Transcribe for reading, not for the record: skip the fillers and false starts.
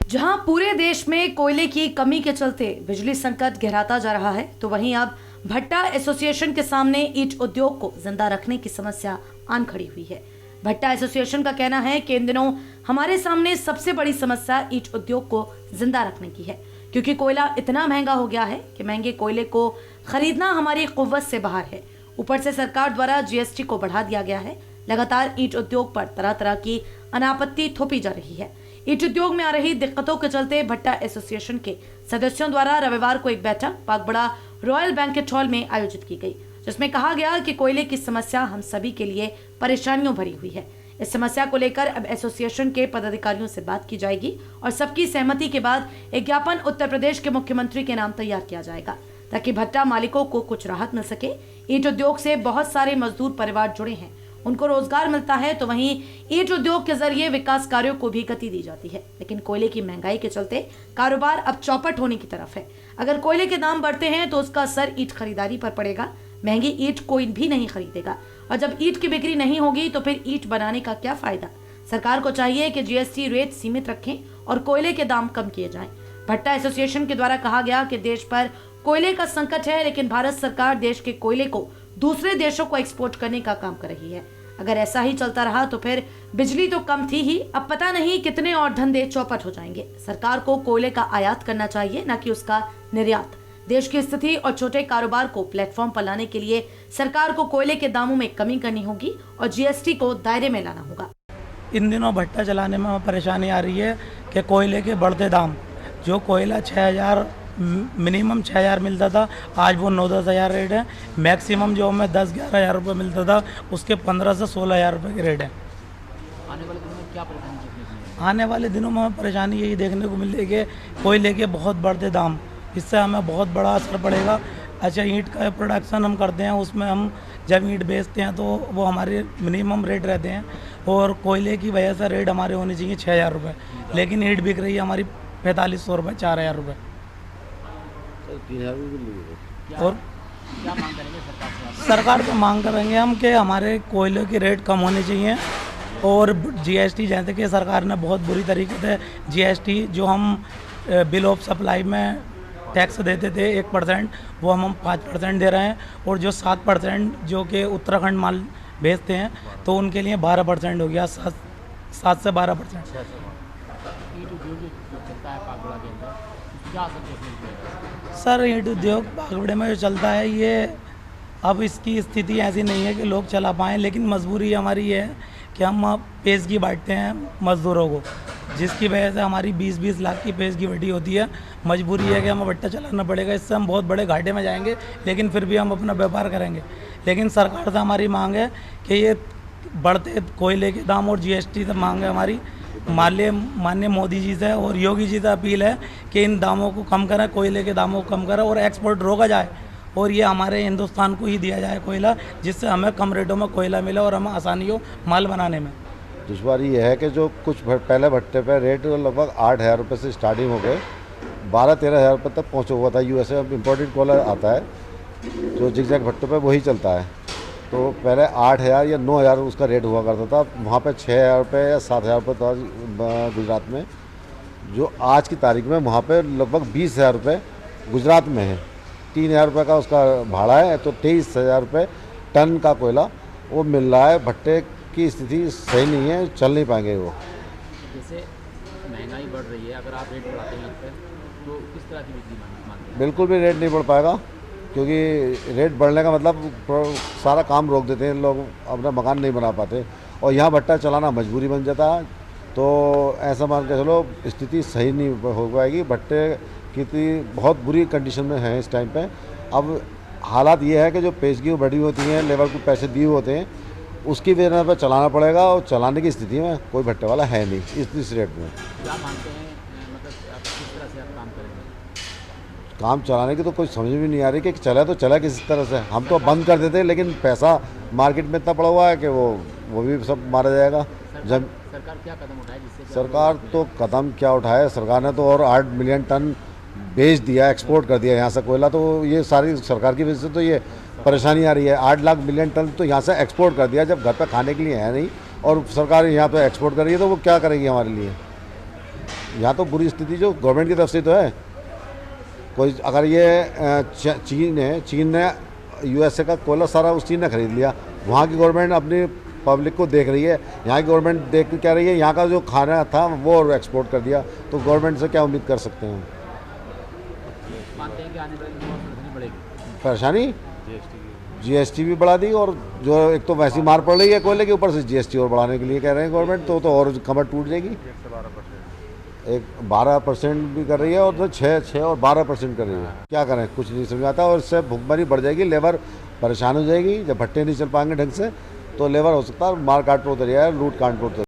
जहां पूरे देश में कोयले की कमी के चलते बिजली संकट गहराता जा रहा है, तो वहीं अब भट्टा एसोसिएशन के सामने ईंट उद्योग को जिंदा रखने की समस्या आन खड़ी हुई है। भट्टा एसोसिएशन का कहना है कि इन दिनों हमारे सामने सबसे बड़ी समस्या ईंट उद्योग को जिंदा रखने की है, क्योंकि कोयला इतना महंगा हो गया है कि महंगे कोयले को खरीदना हमारी कुव्वत से बाहर है। ऊपर से सरकार द्वारा जीएसटी को बढ़ा दिया गया है। लगातार ईंट उद्योग पर तरह तरह की अनापत्ति थोपी जा रही है। ईंट उद्योग में आ रही दिक्कतों के चलते भट्टा एसोसिएशन के सदस्यों द्वारा रविवार को एक बैठक पागबड़ा रॉयल बैंकेट हॉल में आयोजित की गई, जिसमें कहा गया कि कोयले की समस्या हम सभी के लिए परेशानियों भरी हुई है। इस समस्या को लेकर अब एसोसिएशन के पदाधिकारियों से बात की जाएगी और सबकी सहमति के बाद एक ज्ञापन उत्तर प्रदेश के मुख्यमंत्री के नाम तैयार किया जाएगा, ताकि भट्टा मालिकों को कुछ राहत मिल सके। ईंट उद्योग से बहुत सारे मजदूर परिवार जुड़े हैं, उनको रोजगार मिलता है, तो वहीं ईंट उद्योग के जरिए विकास कार्यों को भी गति दी जाती है। लेकिन कोयले की महंगाई के चलते कारोबार अब चौपट होने की तरफ है। अगर कोयले के दाम बढ़ते हैं तो उसका असर ईंट खरीदारी पर पड़ेगा। महंगी ईंट कोई भी नहीं खरीदेगा, और जब ईंट की बिक्री नहीं होगी तो फिर ईंट बनाने का क्या फायदा। सरकार को चाहिए कि जीएसटी रेट सीमित रखें और कोयले के दाम कम किए जाएं। भट्टा एसोसिएशन के द्वारा कहा गया कि देश पर कोयले का संकट है, लेकिन भारत सरकार देश के कोयले को दूसरे देशों को एक्सपोर्ट करने का काम कर रही है। अगर ऐसा ही चलता रहा तो फिर बिजली तो कम थी ही, अब पता नहीं कितने और धंधे चौपट हो जाएंगे। सरकार को कोयले का आयात करना चाहिए, न कि उसका निर्यात। देश की स्थिति और छोटे कारोबार को प्लेटफॉर्म पर लाने के लिए सरकार को कोयले के दामों में कमी करनी होगी और जीएसटी को दायरे में लाना होगा। इन दिनों भट्टा चलाने में परेशानी आ रही है कि कोयले के बढ़ते दाम, जो कोयला 6000 मिनिमम 6000 मिलता था, आज वो 9-10 हज़ार रेट है। मैक्सिमम जो हमें 10-11 हज़ार रुपये मिलता था, उसके 15 से 16 हज़ार रुपये के रेट है। आने वाले दिनों में क्या परेशानी देखने को मिलेगी? आने वाले दिनों में हमें परेशानी यही देखने को मिलेगी कि कोयले के बहुत बढ़ते दाम, इससे हमें बहुत बड़ा असर पड़ेगा। अच्छा, ईंट का प्रोडक्शन हम करते हैं, उसमें हम जब ईंट बेचते हैं तो वो हमारे मिनिमम रेट रहते हैं, और कोयले की वजह से रेट हमारे होने चाहिए 6000 रुपये, लेकिन ईंट बिक रही है हमारी 4500 रुपये, 4000 रुपये। और क्या मांग करेंगे सरकार से? सरकार से मांग करेंगे हम कि हमारे कोयले के रेट कम होने चाहिए, और जीएसटी, जैसे कि सरकार ने बहुत बुरी तरीके से जीएसटी जो हम बिल ऑफ सप्लाई में टैक्स देते थे 1%, वो हम 5% दे रहे हैं, और जो 7% जो कि उत्तराखंड माल भेजते हैं तो उनके लिए 12% हो गया, 7 से 12%। ईंट उद्योग जो चलता है पागबड़ा के अंदर, क्या असर देखने को मिलेगा? सर, ईंट उद्योग पागबड़े में जो चलता है, ये अब इसकी स्थिति ऐसी नहीं है कि लोग चला पाएँ, लेकिन मजबूरी हमारी ये है कि हम पेशगी बांटते हैं मज़दूरों को, जिसकी वजह से हमारी 20-20 लाख की पेशगी बटी होती है। मजबूरी है कि हमें भट्टा चलाना पड़ेगा, इससे हम बहुत बड़े घाटे में जाएंगे, लेकिन फिर भी हम अपना व्यापार करेंगे। लेकिन सरकार से हमारी मांग है कि ये बढ़ते कोयले के दाम और जीएसटी से मांग है हमारी, माननीय मोदी जी से और योगी जी से अपील है कि इन दामों को कम करें, कोयले के दामों को कम करें, और एक्सपोर्ट रोका जाए, और ये हमारे हिंदुस्तान को ही दिया जाए कोयला, जिससे हमें कम रेटों में कोयला मिले और हमें आसानी हो माल बनाने में। दुश्वारी ये है कि जो कुछ पहले भट्टे पे रेट लगभग 8000 रुपये से स्टार्टिंग हो गए 12-13 हज़ार रुपये तक पहुँचा हुआ था। यूएसए इम्पोर्टेड कोयला आता है जो जिगजैग भट्टे पे वही चलता है, तो पहले 8000 या 9000 उसका रेट हुआ करता था। वहाँ पे 6000 रुपये या 7000 रुपये था गुजरात में, जो आज की तारीख में वहाँ पे लगभग 20,000 रुपये गुजरात में है। 3000 रुपये का उसका भाड़ा है, तो 23,000 रुपये टन का कोयला वो मिल रहा है। भट्टे की स्थिति सही नहीं है, चल नहीं पाएंगे वो। जैसे महंगाई बढ़ रही है, अगर आप रेट बढ़ाते हैं तो किस तरह की बिक्री मांगते हैं? बिल्कुल भी रेट नहीं बढ़ पाएगा, क्योंकि रेट बढ़ने का मतलब सारा काम रोक देते हैं लोग, अपना मकान नहीं बना पाते, और यहाँ भट्टा चलाना मजबूरी बन जाता है। तो ऐसा मान के चलो स्थिति सही नहीं हो पाएगी। भट्टे की बहुत बुरी कंडीशन में है इस टाइम पे। अब हालात ये है कि जो पेशगी बढ़ी होती हैं, लेबर को पैसे दिए होते हैं, उसकी वजह पर चलाना पड़ेगा, और चलाने की स्थिति में कोई भट्टे वाला है नहीं इस रेट में। क्या मानते हैं, मतलब आप किस तरह से आप काम करेंगे? काम चलाने की तो कोई समझ भी नहीं आ रही कि चले तो चला किस तरह से। हम तो बंद कर देते हैं, लेकिन पैसा मार्केट में इतना पड़ा हुआ है कि वो भी सब मारा जाएगा। जब सरकार क्या कदम उठाए जिससे? सरकार तो कदम क्या उठाए, सरकार ने तो और 8 मिलियन टन बेच दिया, एक्सपोर्ट कर दिया यहाँ से कोयला। तो ये सारी सरकार की वजह से तो ये परेशानी आ रही है। 8 लाख मिलियन टन तो यहाँ से एक्सपोर्ट कर दिया, जब घर पे खाने के लिए है नहीं, और सरकार यहाँ पे एक्सपोर्ट कर रही है, तो वो क्या करेगी हमारे लिए। यहाँ तो बुरी स्थिति जो गवर्नमेंट की तरफ से तो है। कोई अगर ये चीन ने यूएसए का कोयला सारा उस चीन ने खरीद लिया, वहाँ की गवर्नमेंट अपनी पब्लिक को देख रही है, यहाँ की गवर्नमेंट देख के कह रही है यहाँ का जो खाना था वो एक्सपोर्ट कर दिया, तो गवर्नमेंट से क्या उम्मीद कर सकते हैं? मानते हैं कि आने वाले दिनों में परेशानी बढ़ेगी। परेशानी जीएसटी भी बढ़ा दी, और जो एक तो वैसी मार पड़ रही है कोयले के ऊपर से जीएसटी और बढ़ाने के लिए कह रहे हैं गवर्नमेंट, तो और कमर टूट जाएगी। 12% भी कर रही है, और तो 6 और 12% कर रही है। क्या करें, कुछ नहीं समझ आता, और इससे भुखमरी बढ़ जाएगी, लेबर परेशान हो जाएगी। जब भट्टे नहीं चल पाएंगे ढंग से तो लेबर हो सकता है मार काट पर उतर जाए, लूट काट पर उतर